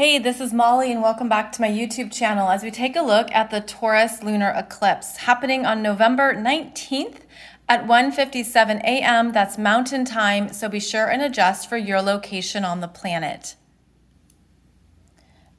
Hey, this is Molly and welcome back to my YouTube channel as we take a look at the Taurus Lunar Eclipse happening on November 19th at 1:57 a.m. That's Mountain Time, so be sure and adjust for your location on the planet.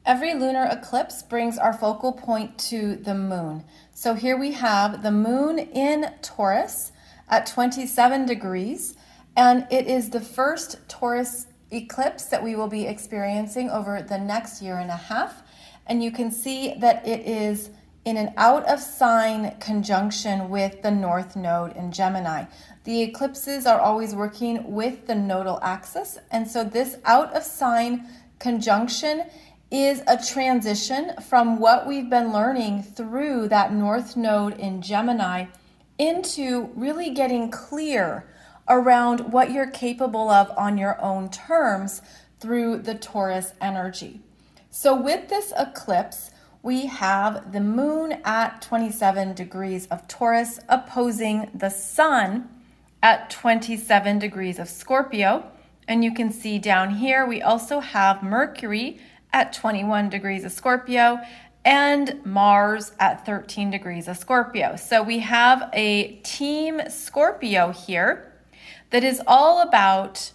Every lunar eclipse brings our focal point to the moon. So here we have the moon in Taurus at 27 degrees, and it is the first Taurus eclipse that we will be experiencing over the next year and a half. And you can see that it is in an out of sign conjunction with the North Node in Gemini. The eclipses are always working with the nodal axis, and so this out of sign conjunction is a transition from what we've been learning through that North Node in Gemini into really getting clear around what you're capable of on your own terms through the Taurus energy. So with this eclipse, we have the moon at 27 degrees of Taurus opposing the sun at 27 degrees of Scorpio. And you can see down here, we also have Mercury at 21 degrees of Scorpio and Mars at 13 degrees of Scorpio. So we have a team Scorpio here that is all about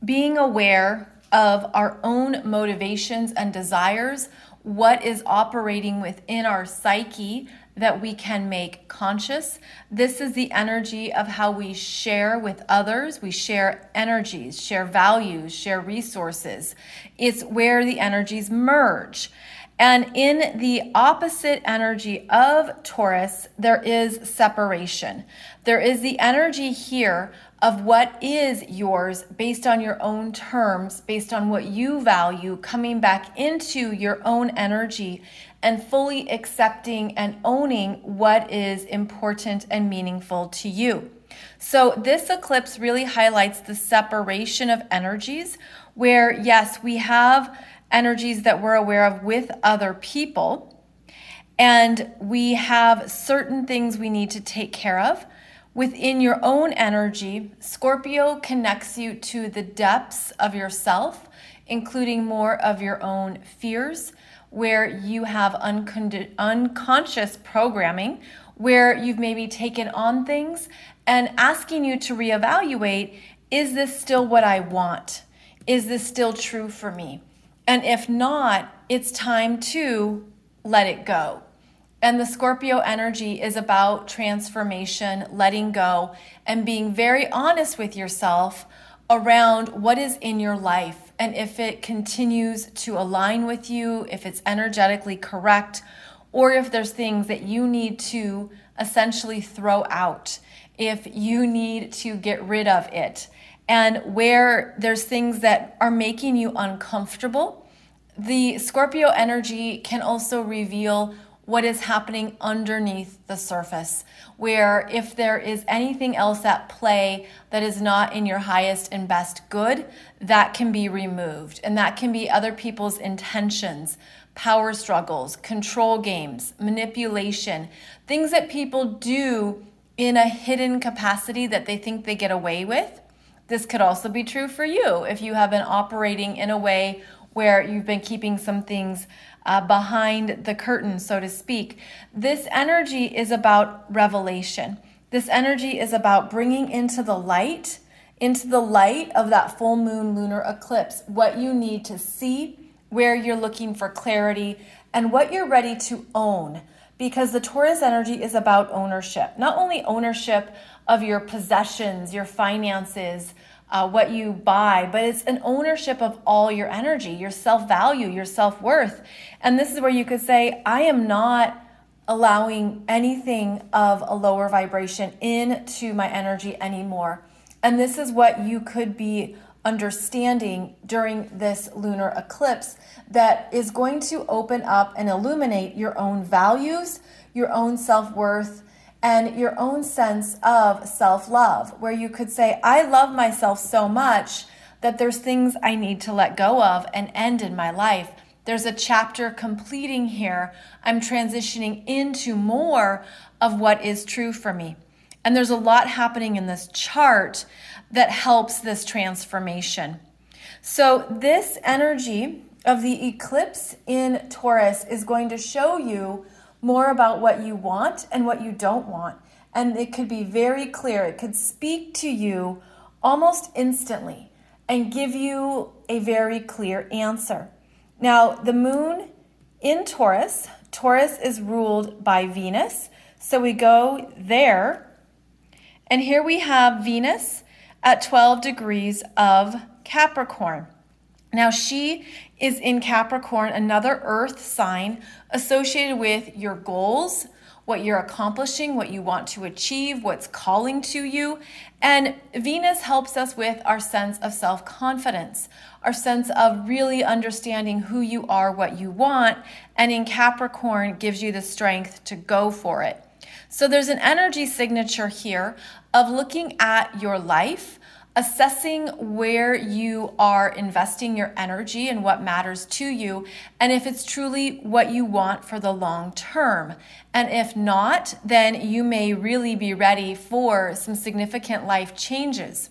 being aware of our own motivations and desires, what is operating within our psyche that we can make conscious. This is the energy of how we share with others. We share energies, share values, share resources. It's where the energies merge. And in the opposite energy of Taurus, there is separation. There is the energy here of what is yours based on your own terms, based on what you value, coming back into your own energy and fully accepting and owning what is important and meaningful to you. So this eclipse really highlights the separation of energies where, yes, we have energies that we're aware of with other people, and we have certain things we need to take care of. Within your own energy, Scorpio connects you to the depths of yourself, including more of your own fears, where you have unconscious programming, where you've maybe taken on things and asking you to reevaluate, is this still what I want? Is this still true for me? And if not, it's time to let it go. And the Scorpio energy is about transformation, letting go, and being very honest with yourself around what is in your life. And if it continues to align with you, if it's energetically correct, or if there's things that you need to essentially throw out, if you need to get rid of it. And where there's things that are making you uncomfortable, the Scorpio energy can also reveal what is happening underneath the surface, where if there is anything else at play that is not in your highest and best good, that can be removed. And that can be other people's intentions, power struggles, control games, manipulation, things that people do in a hidden capacity that they think they get away with. This could also be true for you if you have been operating in a way where you've been keeping some things behind the curtain, so to speak. This energy is about revelation. This energy is about bringing into the light of that full moon lunar eclipse, what you need to see, where you're looking for clarity, and what you're ready to own. Because the Taurus energy is about ownership, not only ownership of your possessions, your finances, what you buy, but it's an ownership of all your energy, your self-value, your self-worth. And this is where you could say, I am not allowing anything of a lower vibration into my energy anymore. And this is what you could be understanding during this lunar eclipse that is going to open up and illuminate your own values, your own self-worth, and your own sense of self-love, where you could say, I love myself so much that there's things I need to let go of and end in my life. There's a chapter completing here. I'm transitioning into more of what is true for me. And there's a lot happening in this chart that helps this transformation. So this energy of the eclipse in Taurus is going to show you more about what you want and what you don't want. And it could be very clear. It could speak to you almost instantly and give you a very clear answer. Now, the moon in Taurus, Taurus is ruled by Venus. So we go there. And here we have Venus at 12 degrees of Capricorn. Now she is in Capricorn, another earth sign associated with your goals, what you're accomplishing, what you want to achieve, what's calling to you. And Venus helps us with our sense of self-confidence, our sense of really understanding who you are, what you want. And in Capricorn gives you the strength to go for it. So there's an energy signature here of looking at your life, assessing where you are investing your energy and what matters to you, and if it's truly what you want for the long term. And if not, then you may really be ready for some significant life changes.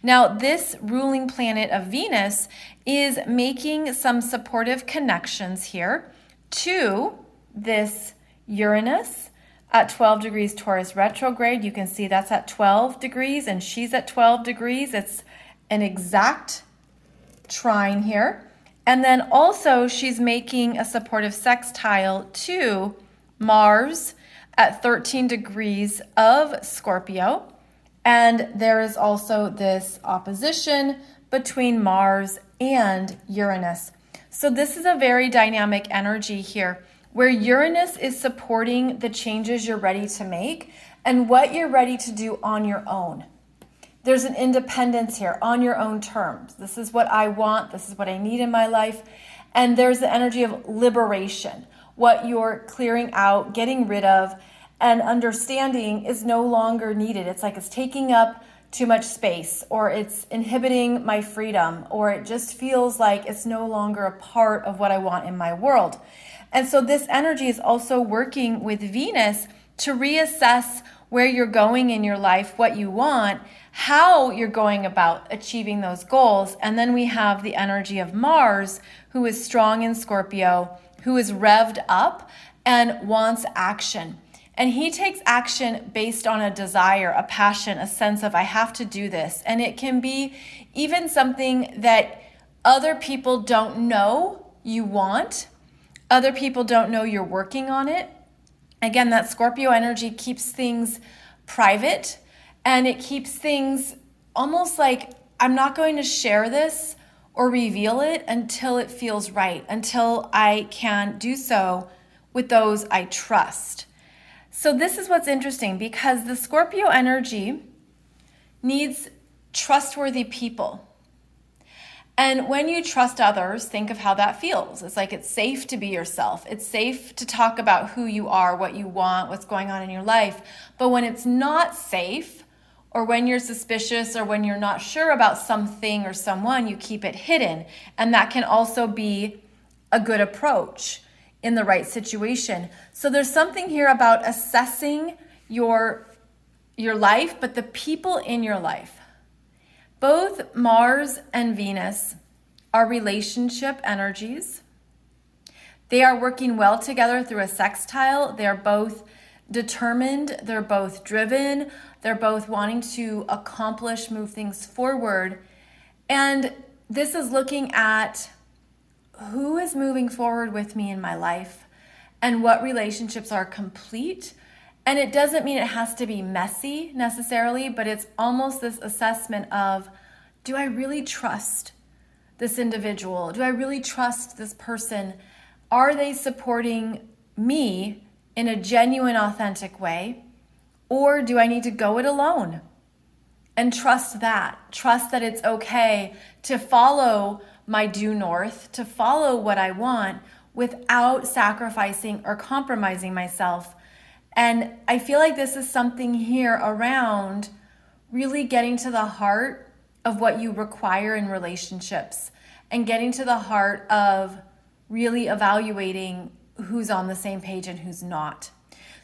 Now, this ruling planet of Venus is making some supportive connections here to this Uranus at 12 degrees Taurus retrograde. You can see that's at 12 degrees and she's at 12 degrees. It's an exact trine here. And then also she's making a supportive sextile to Mars at 13 degrees of Scorpio. And there is also this opposition between Mars and Uranus. So this is a very dynamic energy here, where Uranus is supporting the changes you're ready to make and what you're ready to do on your own. There's an independence here on your own terms. This is what I want. This is what I need in my life. And there's the energy of liberation, what you're clearing out, getting rid of, and understanding is no longer needed. It's like it's taking up too much space, or it's inhibiting my freedom, or it just feels like it's no longer a part of what I want in my world. And so this energy is also working with Venus to reassess where you're going in your life, what you want, how you're going about achieving those goals. And then we have the energy of Mars, who is strong in Scorpio, who is revved up and wants action. And he takes action based on a desire, a passion, a sense of, I have to do this. And it can be even something that other people don't know you want. Other people don't know you're working on it. Again, that Scorpio energy keeps things private, and it keeps things almost like, I'm not going to share this or reveal it until it feels right, until I can do so with those I trust. So this is what's interesting, because the Scorpio energy needs trustworthy people. And when you trust others, think of how that feels. It's like it's safe to be yourself. It's safe to talk about who you are, what you want, what's going on in your life. But when it's not safe, or when you're suspicious, or when you're not sure about something or someone, you keep it hidden. And that can also be a good approach in the right situation. So there's something here about assessing your life, but the people in your life. Both Mars and Venus are relationship energies. They are working well together through a sextile. They're both determined. They're both driven. They're both wanting to accomplish, move things forward. And this is looking at who is moving forward with me in my life and what relationships are complete. And it doesn't mean it has to be messy necessarily, but it's almost this assessment of, do I really trust this individual? Do I really trust this person? Are they supporting me in a genuine, authentic way? Or do I need to go it alone? And trust that it's okay to follow my due north, to follow what I want without sacrificing or compromising myself. And I feel like this is something here around really getting to the heart of what you require in relationships and getting to the heart of really evaluating who's on the same page and who's not.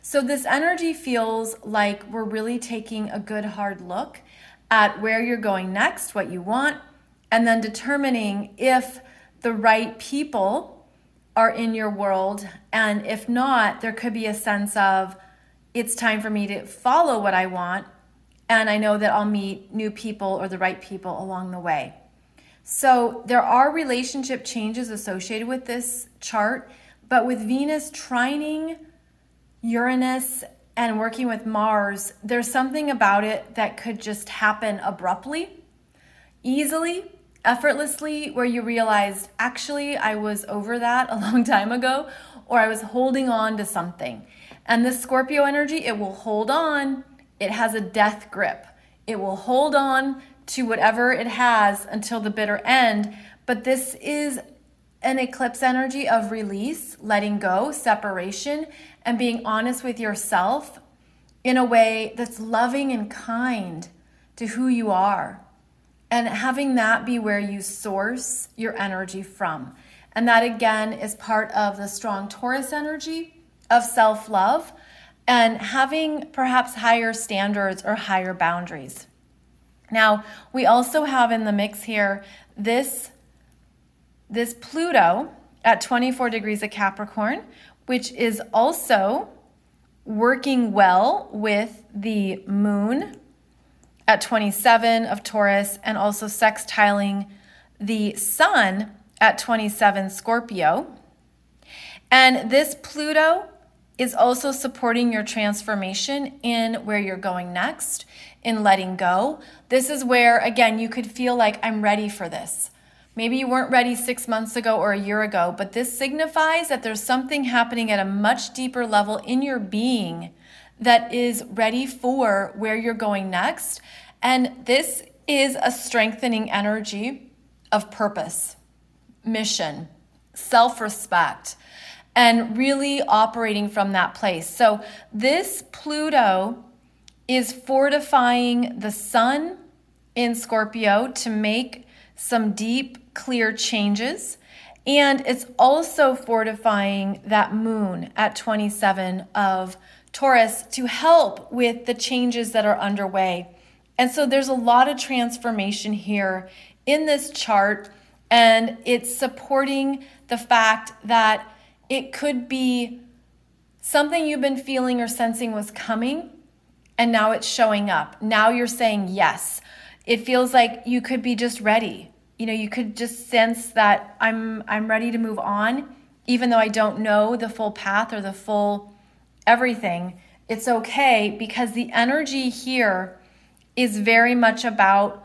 So this energy feels like we're really taking a good hard look at where you're going next, what you want, and then determining if the right people are in your world. And if not, there could be a sense of it's time for me to follow what I want. And I know that I'll meet new people or the right people along the way. So there are relationship changes associated with this chart, but with Venus trining Uranus and working with Mars, there's something about it that could just happen abruptly, easily, effortlessly, where you realize, actually, I was over that a long time ago, or I was holding on to something. And this Scorpio energy, it will hold on. It has a death grip. It will hold on to whatever it has until the bitter end. But this is an eclipse energy of release, letting go, separation, and being honest with yourself in a way that's loving and kind to who you are. And having that be where you source your energy from. And that again is part of the strong Taurus energy of self-love and having perhaps higher standards or higher boundaries. Now, we also have in the mix here this Pluto at 24 degrees of Capricorn, which is also working well with the moon at 27 of Taurus and also sextiling the sun at 27 Scorpio. And this Pluto is also supporting your transformation in where you're going next, in letting go. This is where, again, you could feel like I'm ready for this. Maybe you weren't ready 6 months ago or a year ago, but this signifies that there's something happening at a much deeper level in your being that is ready for where you're going next. And this is a strengthening energy of purpose, mission, self-respect, and really operating from that place. So this Pluto is fortifying the sun in Scorpio to make some deep, clear changes. And it's also fortifying that moon at 27 of Taurus to help with the changes that are underway. And so there's a lot of transformation here in this chart, and it's supporting the fact that it could be something you've been feeling or sensing was coming, and now it's showing up. Now you're saying yes. It feels like you could be just ready. You know, you could just sense that I'm ready to move on, even though I don't know the full path or the full everything. It's okay, because the energy here is very much about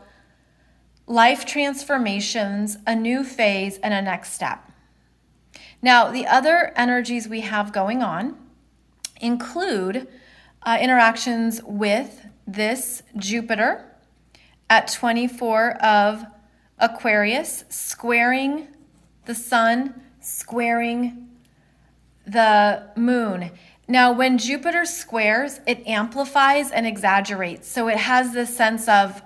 life transformations, a new phase, and a next step. Now, the other energies we have going on include interactions with this Jupiter at 24 of Aquarius, squaring the sun, squaring the moon. Now, when Jupiter squares, it amplifies and exaggerates. So it has this sense of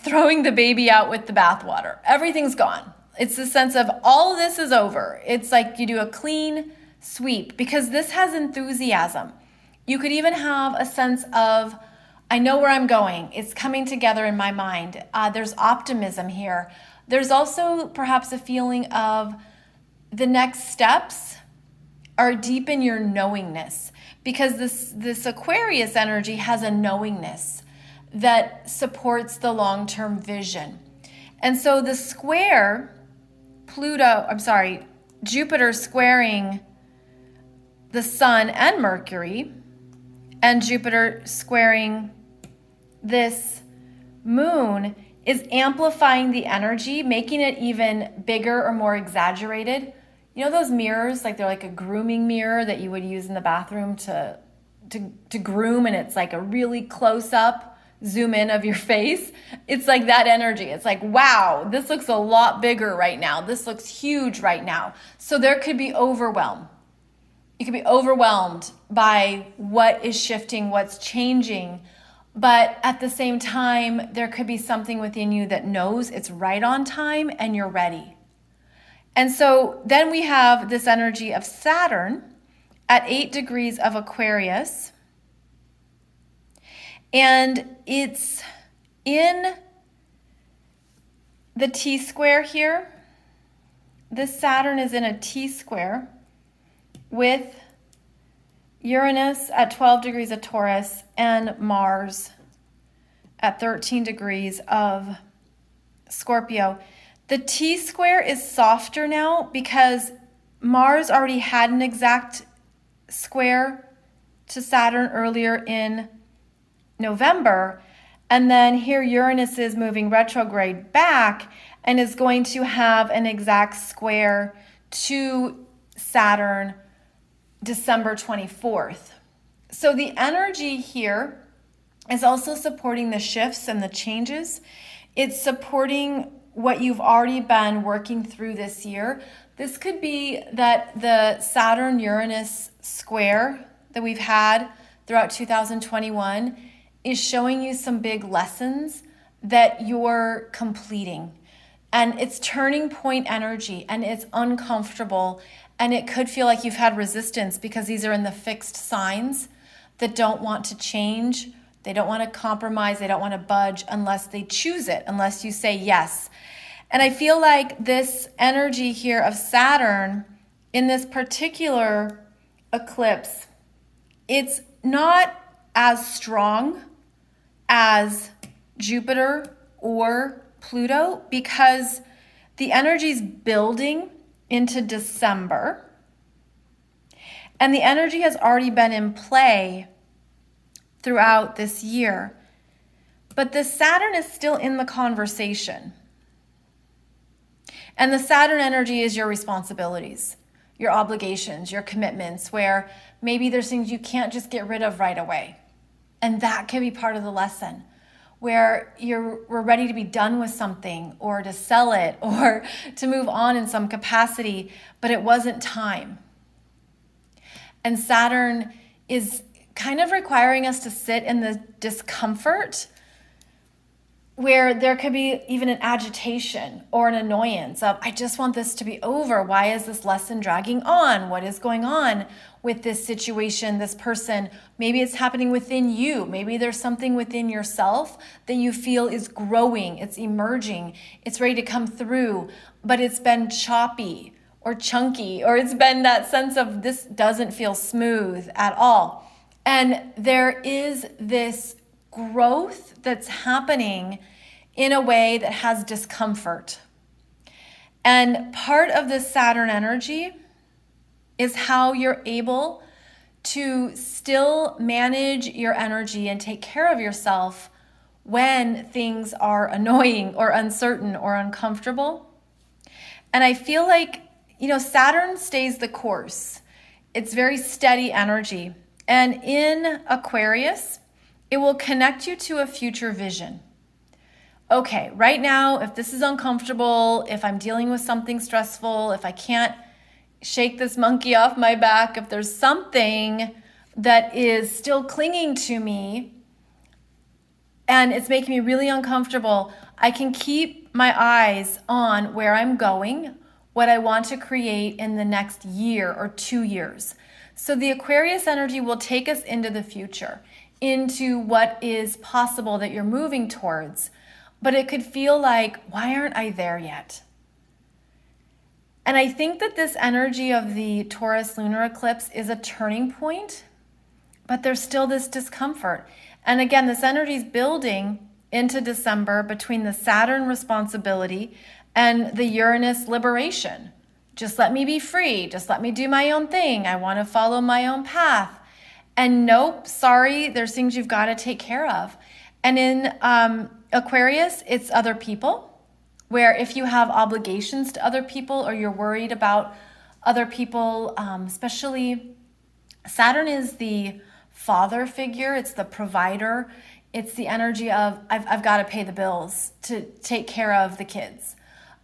throwing the baby out with the bathwater. Everything's gone. It's the sense of all this is over. It's like you do a clean sweep because this has enthusiasm. You could even have a sense of, I know where I'm going. It's coming together in my mind. There's optimism here. There's also perhaps a feeling of the next steps are deep in your knowingness, because this Aquarius energy has a knowingness that supports the long-term vision. And so the square, Jupiter squaring the sun and Mercury, and Jupiter squaring this moon is amplifying the energy, making it even bigger or more exaggerated. You know those mirrors, like they're like a grooming mirror that you would use in the bathroom to groom, and it's like a really close up zoom in of your face? It's like that energy. It's like, wow, this looks a lot bigger right now. This looks huge right now. So there could be overwhelm. You could be overwhelmed by what is shifting, what's changing. But at the same time, there could be something within you that knows it's right on time and you're ready. And so then we have this energy of Saturn at 8 degrees of Aquarius. And it's in the T-square here, this Saturn is in a T-square with Uranus at 12 degrees of Taurus and Mars at 13 degrees of Scorpio. The T-square is softer now because Mars already had an exact square to Saturn earlier in November. And then here Uranus is moving retrograde back and is going to have an exact square to Saturn December 24th. So the energy here is also supporting the shifts and the changes. It's supporting what you've already been working through this year. This could be that the Saturn-Uranus square that we've had throughout 2021 is showing you some big lessons that you're completing. And it's turning point energy and it's uncomfortable. And it could feel like you've had resistance because these are in the fixed signs that don't want to change. They don't want to compromise. They don't want to budge unless they choose it, unless you say yes. And I feel like this energy here of Saturn in this particular eclipse, it's not as strong as Jupiter or Pluto because the energy's building into December and the energy has already been in play throughout this year. But the Saturn is still in the conversation. And the Saturn energy is your responsibilities, your obligations, your commitments, where maybe there's things you can't just get rid of right away. And that can be part of the lesson, where we're ready to be done with something or to sell it or to move on in some capacity, but it wasn't time. And Saturn is kind of requiring us to sit in the discomfort where there could be even an agitation or an annoyance of, I just want this to be over. Why is this lesson dragging on? What is going on with this situation, this person? Maybe it's happening within you. Maybe there's something within yourself that you feel is growing, it's emerging, it's ready to come through, but it's been choppy or chunky, or it's been that sense of this doesn't feel smooth at all. And there is this growth that's happening in a way that has discomfort. And part of this Saturn energy is how you're able to still manage your energy and take care of yourself when things are annoying or uncertain or uncomfortable. And I feel like, Saturn stays the course. It's very steady energy. And in Aquarius, it will connect you to a future vision. Okay, right now, if this is uncomfortable, if I'm dealing with something stressful, if I can't shake this monkey off my back, if there's something that is still clinging to me and it's making me really uncomfortable, I can keep my eyes on where I'm going, what I want to create in the next year or 2 years. So the Aquarius energy will take us into the future, into what is possible that you're moving towards. But it could feel like, why aren't I there yet? And I think that this energy of the Taurus lunar eclipse is a turning point, but there's still this discomfort. And again, this energy is building into December between the Saturn responsibility and the Uranus liberation. Just let me be free. Just let me do my own thing. I want to follow my own path. And nope, sorry, there's things you've got to take care of. And in Aquarius, it's other people, where if you have obligations to other people or you're worried about other people, especially Saturn is the father figure, it's the provider, it's the energy of I've got to pay the bills to take care of the kids.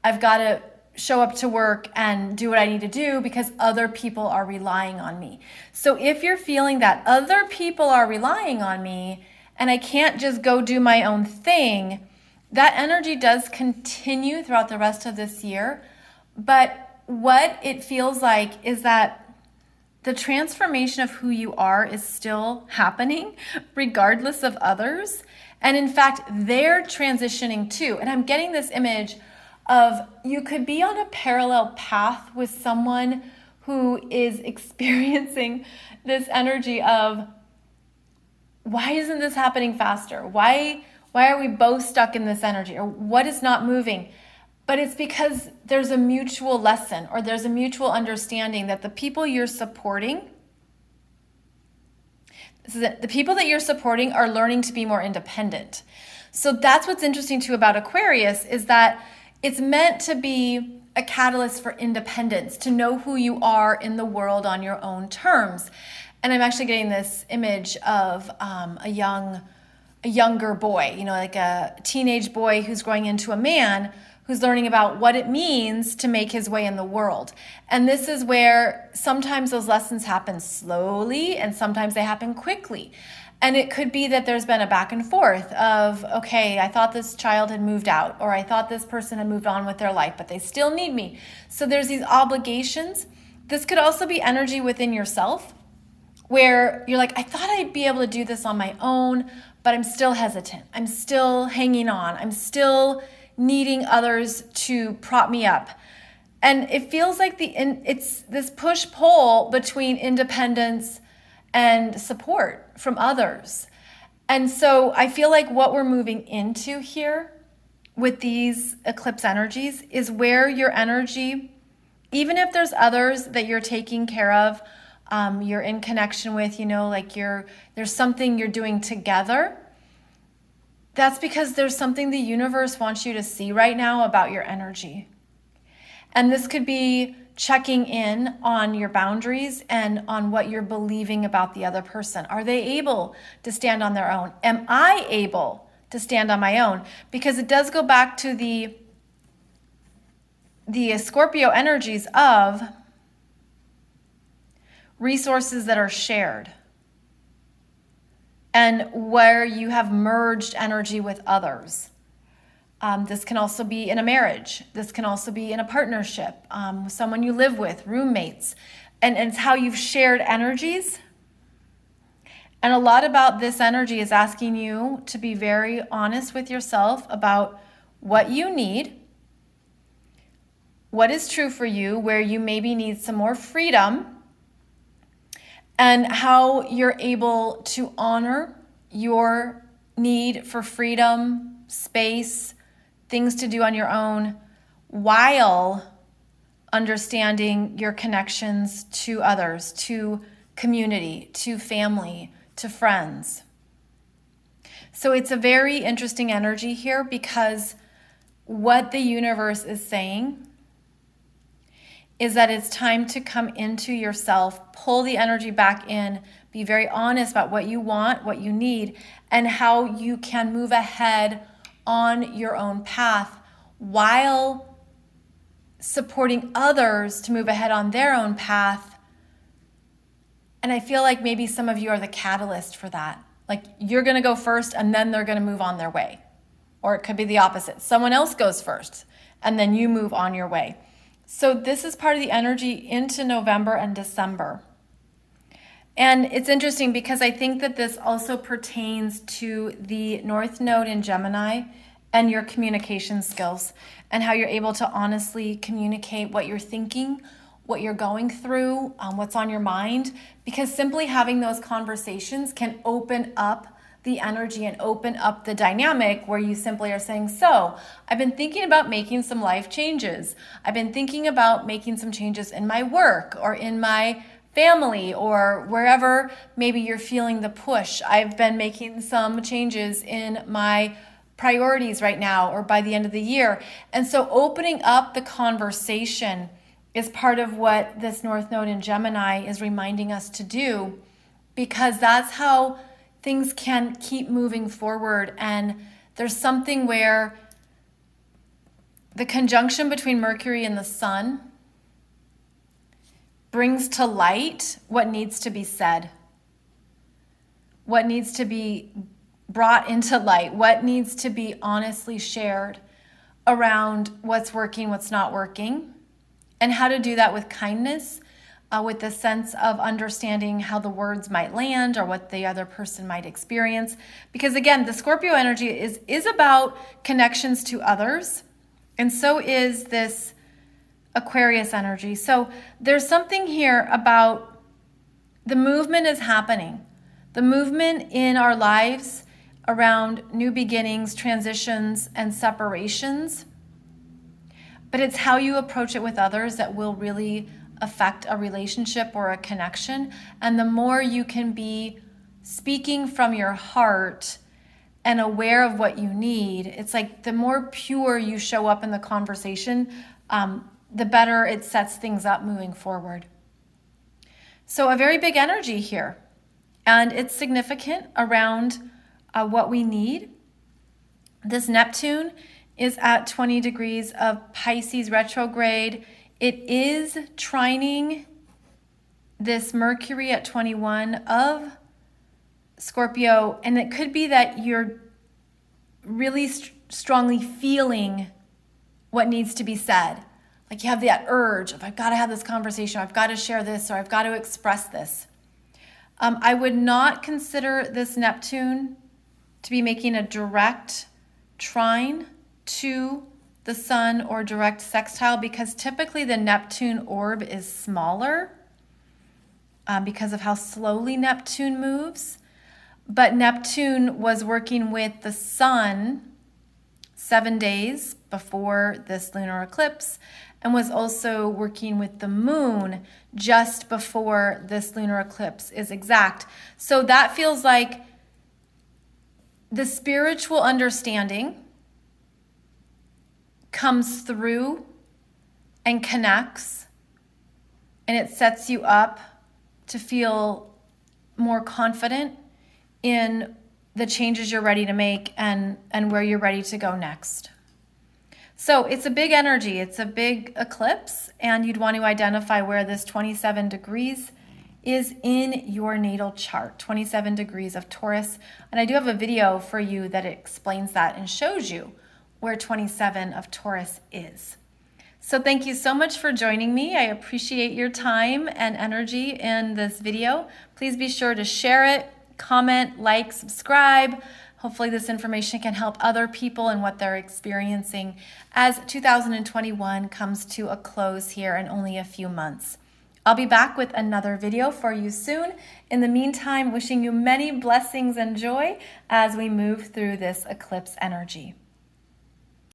I've got to show up to work and do what I need to do because other people are relying on me. So if you're feeling that other people are relying on me and I can't just go do my own thing, that energy does continue throughout the rest of this year. But what it feels like is that the transformation of who you are is still happening regardless of others. And in fact, they're transitioning too. And I'm getting this image of you could be on a parallel path with someone who is experiencing this energy of, why isn't this happening faster? Why are we both stuck in this energy? Or what is not moving? But it's because there's a mutual lesson, or there's a mutual understanding that the people you're supporting, the people that you're supporting are learning to be more independent. So that's what's interesting too about Aquarius, is that it's meant to be a catalyst for independence, to know who you are in the world on your own terms. And I'm actually getting this image of a younger boy, like a teenage boy who's growing into a man who's learning about what it means to make his way in the world. And this is where sometimes those lessons happen slowly and sometimes they happen quickly. And it could be that there's been a back and forth of, okay, I thought this child had moved out, or I thought this person had moved on with their life, but they still need me. So there's these obligations. This could also be energy within yourself, where you're like, I thought I'd be able to do this on my own, but I'm still hesitant. I'm still hanging on. I'm still needing others to prop me up. And it feels like it's this push-pull between independence and support from others. And so I feel like what we're moving into here with these eclipse energies is where your energy, even if there's others that you're taking care of, you're in connection with, there's something you're doing together. That's because there's something the universe wants you to see right now about your energy. And this could be checking in on your boundaries and on what you're believing about the other person. Are they able to stand on their own? Am I able to stand on my own? Because it does go back to the Scorpio energies of resources that are shared, and where you have merged energy with others. This can also be in a marriage. This can also be in a partnership, someone you live with, roommates. And it's how you've shared energies. And a lot about this energy is asking you to be very honest with yourself about what you need, what is true for you, where you maybe need some more freedom, and how you're able to honor your need for freedom, space, things to do on your own, while understanding your connections to others, to community, to family, to friends. So it's a very interesting energy here, because what the universe is saying is that it's time to come into yourself, pull the energy back in, be very honest about what you want, what you need, and how you can move ahead on your own path while supporting others to move ahead on their own path. And I feel like maybe some of you are the catalyst for that. Like, you're going to go first and then they're going to move on their way. Or it could be the opposite. Someone else goes first and then you move on your way. So this is part of the energy into November and December. And it's interesting because I think that this also pertains to the North Node in Gemini and your communication skills, and how you're able to honestly communicate what you're thinking, what you're going through, what's on your mind, because simply having those conversations can open up the energy and open up the dynamic where you simply are saying, so I've been thinking about making some life changes. I've been thinking about making some changes in my work or in my family or wherever maybe you're feeling the push. I've been making some changes in my priorities right now or by the end of the year. And so opening up the conversation is part of what this North Node in Gemini is reminding us to do, because that's how things can keep moving forward. And there's something where the conjunction between Mercury and the Sun brings to light what needs to be said, what needs to be brought into light, what needs to be honestly shared around what's working, what's not working, and how to do that with kindness, with the sense of understanding how the words might land or what the other person might experience. Because again, the Scorpio energy is about connections to others And so is this Aquarius energy. So there's something here about the movement is happening. The movement in our lives around new beginnings, transitions, and separations. But it's how you approach it with others that will really affect a relationship or a connection. And the more you can be speaking from your heart and aware of what you need, it's like the more pure you show up in the conversation, the better it sets things up moving forward. So a very big energy here. And it's significant around what we need. This Neptune is at 20 degrees of Pisces retrograde. It is trining this Mercury at 21 of Scorpio. And it could be that you're really strongly feeling what needs to be said. Like you have that urge of, I've got to have this conversation, or I've got to share this, or I've got to express this. I would not consider this Neptune to be making a direct trine to the sun or direct sextile, because typically the Neptune orb is smaller because of how slowly Neptune moves. But Neptune was working with the sun 7 days before this lunar eclipse, and was also working with the moon just before this lunar eclipse is exact. So that feels like the spiritual understanding comes through and connects, and it sets you up to feel more confident in the changes you're ready to make and where you're ready to go next. So it's a big energy, it's a big eclipse, and you'd want to identify where this 27 degrees is in your natal chart, 27 degrees of Taurus. And I do have a video for you that explains that and shows you where 27 of Taurus is. So thank you so much for joining me. I appreciate your time and energy in this video. Please be sure to share it, comment, like, subscribe. Hopefully this information can help other people in what they're experiencing as 2021 comes to a close here in only a few months. I'll be back with another video for you soon. In the meantime, wishing you many blessings and joy as we move through this eclipse energy.